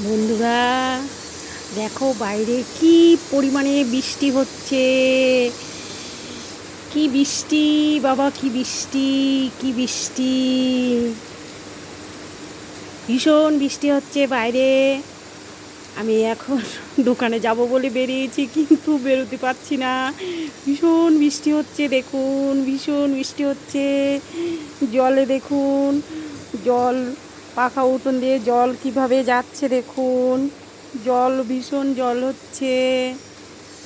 বন্ধুরা, দেখো বাইরে কি পরিমাণে বৃষ্টি হচ্ছে। কি বৃষ্টি বাবা, কি বৃষ্টি, কি বৃষ্টি! ভীষণ বৃষ্টি হচ্ছে বাইরে। আমি এখন দোকানে যাব বলে বেরিয়েছি, কিন্তু বেরোতে পারছি না। ভীষণ বৃষ্টি হচ্ছে, দেখুন ভীষণ বৃষ্টি হচ্ছে। জলে দেখুন, জল পাখা উঠোন দিয়ে জল কিভাবে যাচ্ছে দেখুন। জল, ভীষণ জল হচ্ছে।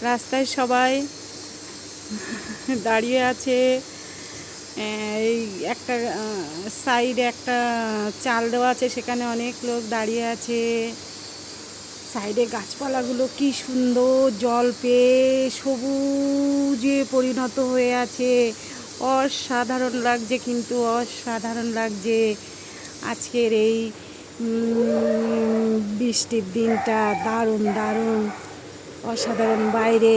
রাস্তায় সবাই দাঁড়িয়ে আছে। এই একটা সাইডে একটা চাল দেওয়া আছে, সেখানে অনেক লোক দাঁড়িয়ে আছে। সাইডে গাছপালাগুলো কি সুন্দর, জল পেয়ে সবুজে পরিণত হয়ে আছে। অসাধারণ লাগছে, কিন্তু অসাধারণ লাগছে আজকের এই বৃষ্টির দিনটা। দারুণ দারুণ, অসাধারণ বাইরে।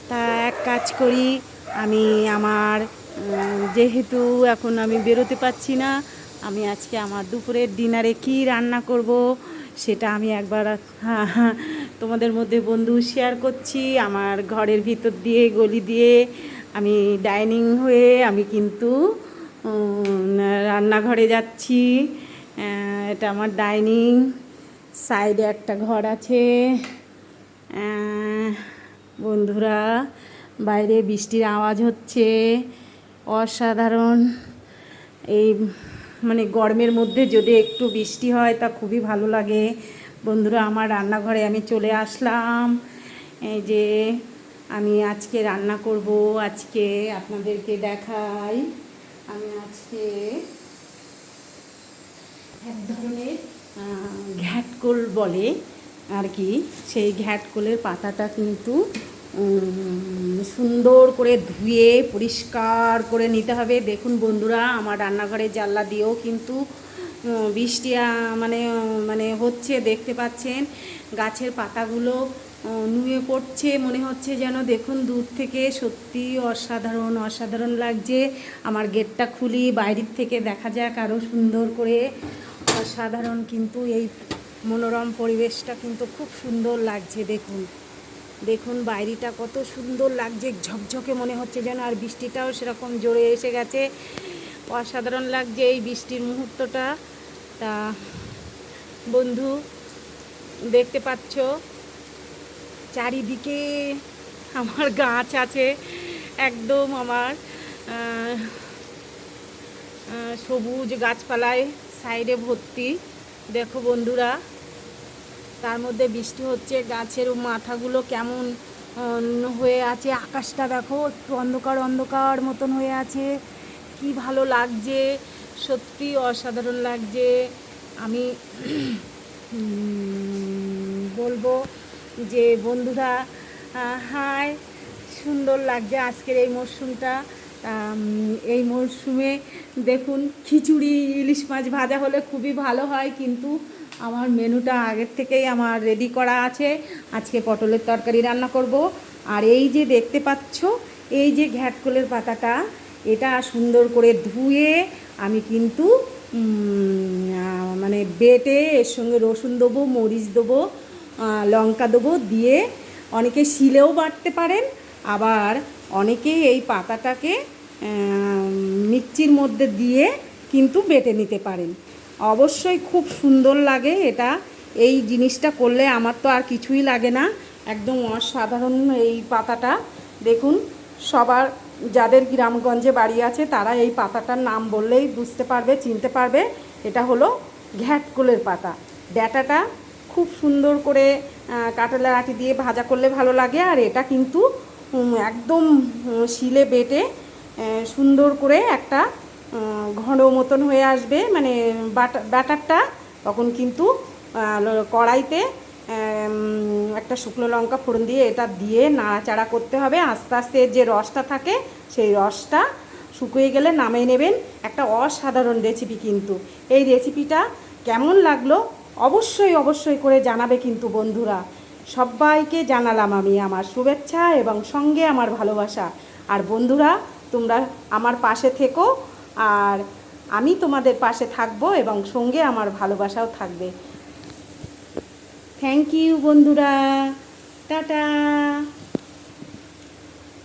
তা এক কাজ করি, আমি আমার যেহেতু এখন আমি বেরোতে পারছি না, আমি আজকে আমার দুপুরের ডিনারে কি রান্না করব সেটা আমি একবার তোমাদের মধ্যে বন্ধু শেয়ার করছি। আমার ঘরের ভিতর দিয়ে গলি দিয়ে আমি ডাইনিং হয়ে আমি কিন্তু রান্নাঘরে যাচ্ছি। এটা আমার ডাইনিং, সাইডে একটা ঘর আছে। বন্ধুরা, বাইরে বৃষ্টির আওয়াজ হচ্ছে, অসাধারণ। এই মানে গরমের মধ্যে যদি একটু বৃষ্টি হয় তা খুবই ভালো লাগে। বন্ধুরা, আমার রান্নাঘরে আমি চলে আসলাম। এই যে আমি আজকে রান্না করব, আজকে আপনাদেরকে দেখাই। আমি আজকে এক ধরনের ঘ্যাটকোল বলে আর কি, সেই ঘ্যাটকোলের পাতাটা কিন্তু সুন্দর করে ধুয়ে পরিষ্কার করে নিতে হবে। দেখুন বন্ধুরা, আমার রান্নাঘরের জানলা দিয়েও কিন্তু বৃষ্টি মানে মানে হচ্ছে, দেখতে পাচ্ছেন গাছের পাতাগুলো নুয়ে পড়ছে, মনে হচ্ছে যেন। দেখুন দূর থেকে সত্যি অসাধারণ অসাধারণ লাগছে। আমার গেটটা খুলি, বাইরের থেকে দেখা যাক আরও সুন্দর করে। অসাধারণ, কিন্তু এই মনোরম পরিবেশটা কিন্তু খুব সুন্দর লাগছে। দেখুন দেখুন বাইরেটা কত সুন্দর লাগছে, ঝকঝকে মনে হচ্ছে যেন। আর বৃষ্টিটাও সেরকম জোরে এসে গেছে। অসাধারণ লাগছে এই বৃষ্টির মুহূর্তটা। তা বন্ধু, দেখতে পাচ্ছ চারিদিকে আমার গাছ আছে, একদম আমার সবুজ গাছপালায় সাইডে ভর্তি। দেখো বন্ধুরা, তার মধ্যে বৃষ্টি হচ্ছে, গাছের মাথাগুলো কেমন হয়ে আছে। আকাশটা দেখো, একটু অন্ধকার অন্ধকার মতন হয়ে আছে। কি ভালো লাগছে, সত্যি অসাধারণ লাগছে। আমি বলবো যে বন্ধুরা, হাই, সুন্দর লাগছে আজকের এই মরশুমটা। এই মরশুমে দেখুন খিচুড়ি, ইলিশ মাছ ভাজা হলে খুবই ভালো হয়, কিন্তু আমার মেনুটা আগের থেকেই আমার রেডি করা আছে। আজকে পটলের তরকারি রান্না করব। আর এই যে দেখতে পাচ্ছ, এই যে ঘ্যাটকোলের পাতাটা, এটা সুন্দর করে ধুয়ে আমি কিন্তু মানে বেটে এর সঙ্গে রসুন দেবো, মরিচ দেবো, লঙ্কা দেবো, দিয়ে অনেকে শিলেও বাটতে পারেন। আবার অনেকে এই পাতাটাকে মিক্সির মধ্যে দিয়ে কিন্তু বেটে নিতে পারেন। অবশ্যই খুব সুন্দর লাগে এটা। এই জিনিসটা করলে আমার তো আর কিছুই লাগে না, একদম অসাধারণ এই পাতাটা। দেখুন, সবার যাদের গ্রামগঞ্জে বাড়ি আছে তারা এই পাতাটার নাম বললেই বুঝতে পারবে, চিনতে পারবে। এটা হলো ঘ্যাটকোলের পাতা। ডাঁটাটা খুব সুন্দর করে কাঁঠালের আঁটি দিয়ে ভাজা করলে ভালো লাগে। আর এটা কিন্তু একদম শিলে বেটে সুন্দর করে একটা ঘন মতন হয়ে আসবে, মানে ব্যাটারটা। তখন কিন্তু কড়াইতে একটা শুকনো লঙ্কা ফোড়ন দিয়ে এটা দিয়ে নাড়াচাড়া করতে হবে। আস্তে আস্তে যে রসটা থাকে, সেই রসটা শুকিয়ে গেলে নামিয়ে নেবেন। একটা অসাধারণ রেসিপি কিন্তু। এই রেসিপিটা কেমন লাগলো অবশ্যই অবশ্যই করে জানাবে কিন্তু বন্ধুরা। সবাইকে জানালাম আমি আমার শুভেচ্ছা এবং সঙ্গে আমার ভালোবাসা। আর বন্ধুরা, তোমরা আমার পাশে থেকো, আর আমি তোমাদের পাশে থাকবো, এবং সঙ্গে আমার ভালোবাসাও থাকবে। থ্যাংক ইউ বন্ধুরা, টাটা।